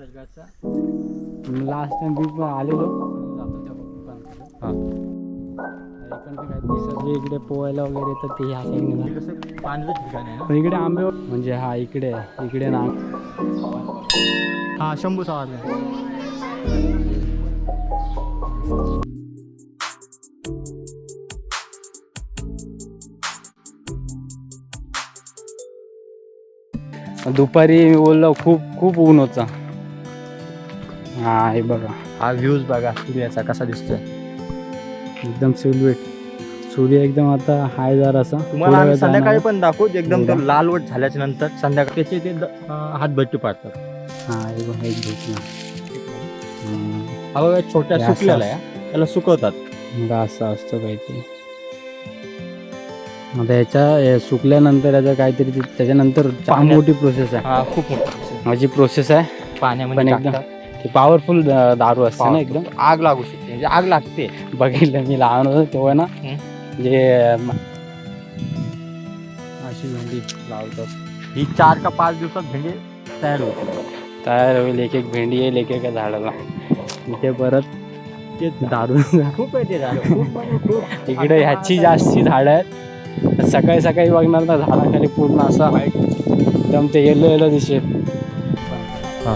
निसर्गाचा last time मी पण आलेलो जातो त्या इकडनं काय दिसत इकडे पोहायला वगैरे तर ते ह्या साईडने कसं पाण्याचं ठिकाण आहे ना. पण इकडे आंबे म्हणजे हा इकडे इकडे ना हा शंभू सवारला. दुपारी मी बोललो खूप खूप ऊन होता. हा हे बघा हा व्ह्यूज बघा सूर्याचा कसा दिसतोय एकदम सिल्वेट. सूर्य एकदम आता हाय जरासा. तुम्हाला आम्ही संध्याकाळी पण दाखवू एकदम तो लालवट झाल्याच्या नंतर संध्याकाळी त्याचे ते हातभट्टी पाडतात. हा हे बघा एक भेटला. हा बघा छोट्या सुकलेला आहे त्याला सुकवतात. असं असतं काहीतरी. आता ह्याच्या सुकल्यानंतर याचं काहीतरी त्याच्यानंतर मोठी प्रोसेस आहे. हा खूप मोठी माझी प्रोसेस आहे पाण्यामध्ये एकदम ते पॉवरफुल दारू असते ना एकदम. आग लागू शकते म्हणजे आग लागते. बघितलं मी लहान होतो तेव्हा ना जे अशी भेंडी लावतात ही 4 का 5 दिवसात भेंडी तयार होते. तयार होईल. एक एक भेंडी येईल एक एका झाडाला. इथे परत ते दारू खूप आहे ते खूप इकडे ह्याची जास्ती झाडं आहेत. सकाळी सकाळी बघणार ना झाडाखाली पूर्ण असा एकदम ते येलो येलो दिसेल. हा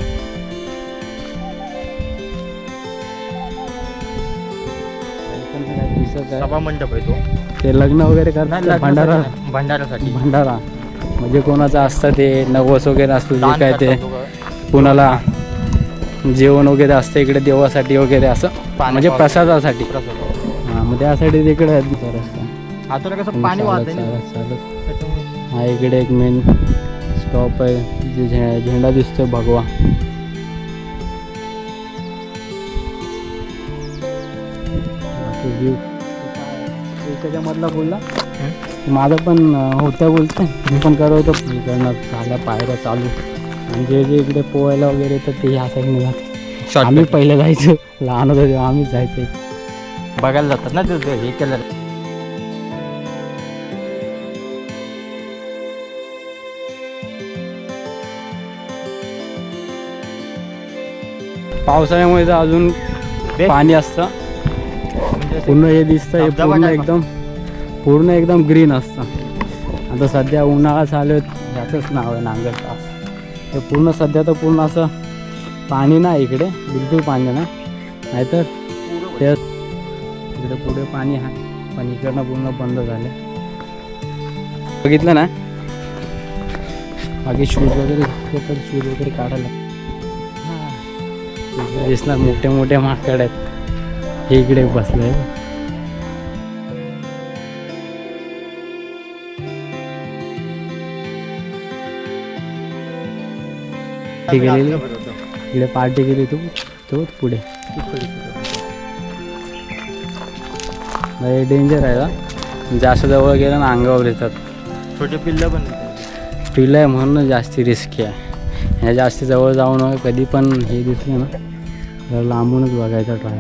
दिसत आहे सभा मंडप आहे तो. ते लग्न वगैरे करतात भंडारासाठी भंडारा म्हणजे कोणाचं असतं ते नवस वगैरे असतो जे काय ते कुणाला जेवण वगैरे असतं इकडे देवासाठी वगैरे असं म्हणजे प्रसादासाठी. हां मग त्यासाठी तिकडे आता कसं पाणी वाहत हा इकडे एक मेन स्टॉप आहे जे झेंडा दिसतोय भगवा. त्याच्यामधला बोलला माझं पण होतं बोलतं मी पण करत होतो. इकडनं झाल्या पायऱ्या चालू आणि जे जे इकडे पोहायला वगैरे तर ते ह्या साईडने जातात. आम्ही पहिले जायचो लहान होतो तेव्हा आम्हीच जायचो बघायला जातात ना ते हे केलं. पावसाळ्यामुळे तर अजून पाणी असतं. पूर्ण हे दिसतं हे पूर्ण एकदम ग्रीन असतं. आता सध्या उन्हाळा चालू आहे याचंच नाव आहे नांगर तास. हे पूर्ण सध्या तर पूर्ण असं पाणी नाही इकडे बिलकुल पाणी नाही. नाहीतर ते इकडे पुढे पाणी आहे पण इकडनं पूर्ण बंद झालं. बघितलं ना बाकी शूज वगैरे तर शूज वगैरे काढायला दिसणार. मोठे मोठे माकड आहेत हे इकडे बसले. इकडे पार्टी केली तू पुढे डेंजर आहे का जास्त जवळ गेलं ना अंगावर येतात. छोटे पिल्लं पण पिल्लं आहे म्हणून जास्ती रिस्की आहे. ह्या जास्त जवळ जाऊ नये. कधी पण हे दिसलं ना तर लांबूनच बघायचा ट्राय.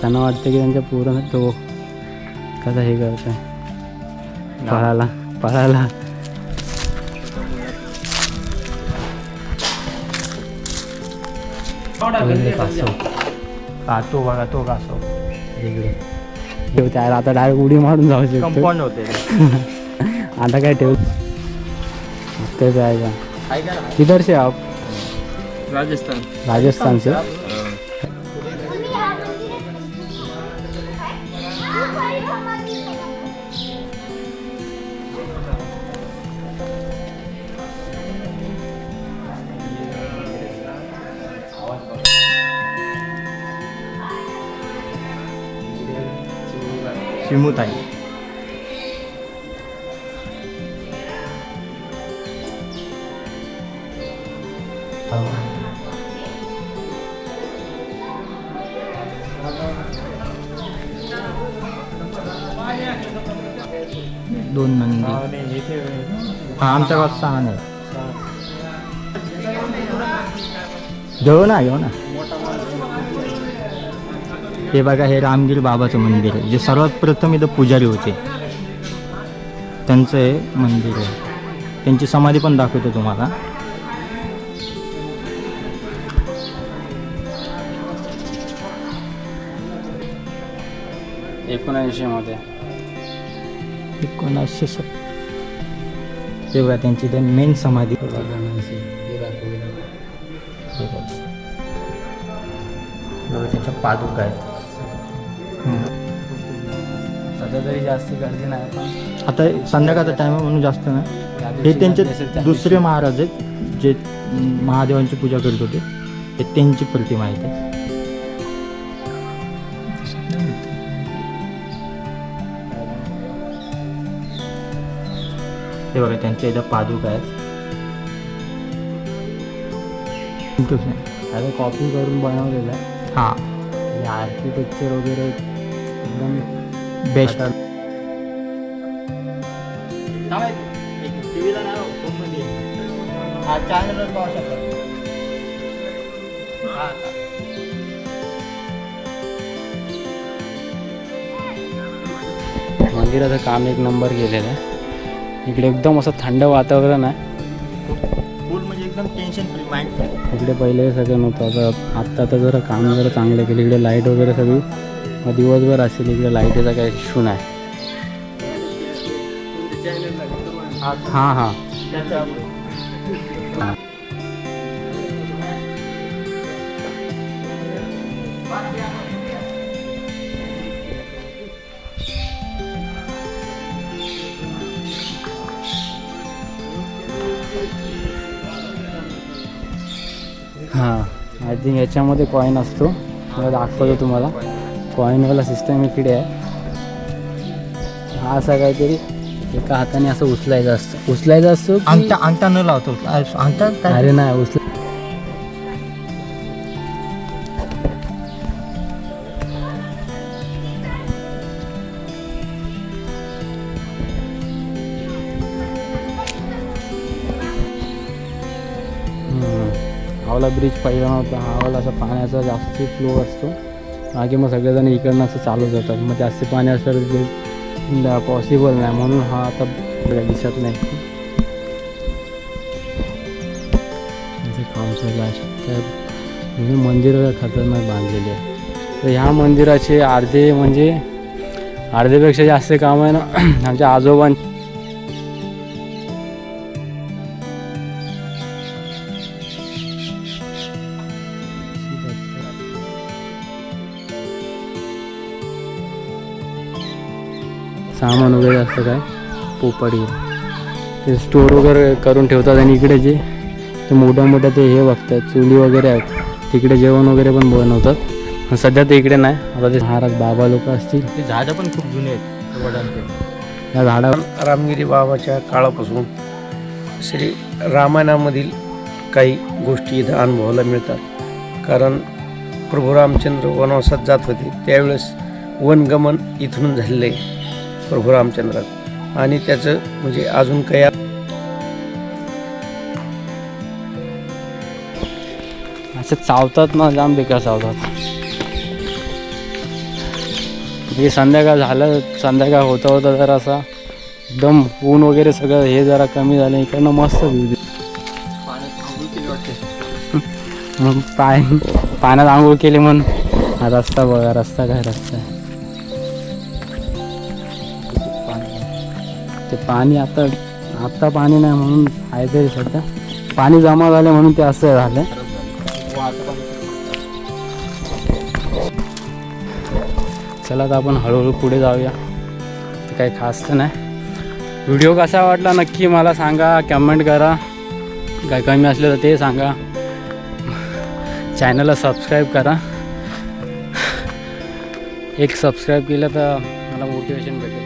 त्यांना वाटतं की त्यांच्या पूर्ण तो कसा हे करत आहे पळायला. तो बघा तो कासव इकडे त्याला आता डायरेक्ट उडी मारून जाऊ शकतो. कंपाऊंड होते आता काय ठेव ते जायचा. किधर से आप? राजस्थान से. शिमुताई दोन नंदी. हा आमच्या गावात 6 नाही. घेऊ ना हे बघा हे रामगिर बाबाचं मंदिर आहे जे सर्वात प्रथम इथं पुजारी होते त्यांचं हे मंदिर आहे. त्यांची समाधी पण दाखवतो तुम्हाला. 1979 मध्ये. 1970. ते बघा त्यांची ते मेन समाधी. हे दाखवलं. हे बघा. बघा त्यांच्या पादुका आहेत. सध्या तरी जास्त गर्दी नाही पण आता संध्याकाळचा टाइम म्हणून जास्त नाही. या हे दिवशी त्यांचे गर्दी असेल त्या दुसरे दिवशी. महाराज आहेत जे महादेवांची पूजा करत होते. हे त्यांची प्रतिमा आहे ते. हे बघा त्यांच्या इथं पादुका आहेत. आता कॉपी करून बनवलेलं आहे. हां आणि आर्किटेक्चर वगैरे एकदम बेस्ट. मंदिराचं काम एक नंबर केलेलं आहे. इकडे एकदम असं थंड वातावरण आहे. फुल म्हणजे एकदम टेन्शन फ्री माइंड. इकडे पहिले सगळं नव्हतं. आता जरा काम जरा चांगलं केलं. इकडे लाईट वगैरे सगळी मग दिवसभर असेल. इकडे लाईटीचा काही इश्यू नाही. हां हां हां आय थिंक याच्यामध्ये कॉईन असतो. मला दाखवतो तुम्हाला. कॉईनवाला सिस्टम इकडे आहे. हा असा काहीतरी एका हाताने असं उचलायचं असतो की- अंगठा न लावतो. अंगठा काय? अरे नाही उचल. हावला ब्रिज पहिला नव्हता. हावला असा पाण्याचा जास्ती फ्लो असतो. मागे मग सगळेजण इकडनं असं चालू जातात. मग जास्त पाणी असलं ते पॉसिबल नाही. म्हणून हा आता दिसत नाही. म्हणजे मंदिर खतरनाक बांधलेली आहे. तर ह्या मंदिराचे अर्धेपेक्षा जास्त काम आहे ना आमच्या आजोबां. सामान वगैरे असतं काय पोपट ते स्टोर वगैरे करून ठेवतात. आणि इकडे जे ते मोठ्या ते हे बघतात चुली वगैरे आहेत. तिकडे जेवण वगैरे पण बनवतात. पण सध्या ते इकडे नाही. आता ते महाराज बाबा लोक असतील. ते झाडं पण खूप जुने आहेत वडांचे. या झाडावर रामगिरी बाबाच्या काळापासून श्री रामायणामधील काही गोष्टी इथं अनुभवायला मिळतात. कारण प्रभू रामचंद्र वनवासात जात होते त्यावेळेस वनगमन इथून झालेलं आहे प्रभू रामचंद्रात. आणि त्याचं म्हणजे अजून काही असे चावतात ना जाम बेकार चावतात. हे संध्याकाळ होता जरा असा एकदम ऊन वगैरे सगळं हे जरा कमी झालं. इकडनं मस्त व्ह्यू. मग पाण्यात आंघोळ केली म्हणून हा रस्ता बघा. रस्ता काय रस्ता आहे. ते पाणी आता पाणी नाही म्हणून आहे तरी सध्या पाणी जमा झालं म्हणून ते असं झालं. चला तर आपण हळूहळू पुढे जाऊया. ते काही खास तर नाही. व्हिडिओ कसा वाटला नक्की मला सांगा. कमेंट करा. काय कमी असलं तर ते सांगा. चॅनलला सबस्क्राईब करा. एक सबस्क्राईब केलं तर मला मोटिवेशन भेटेल.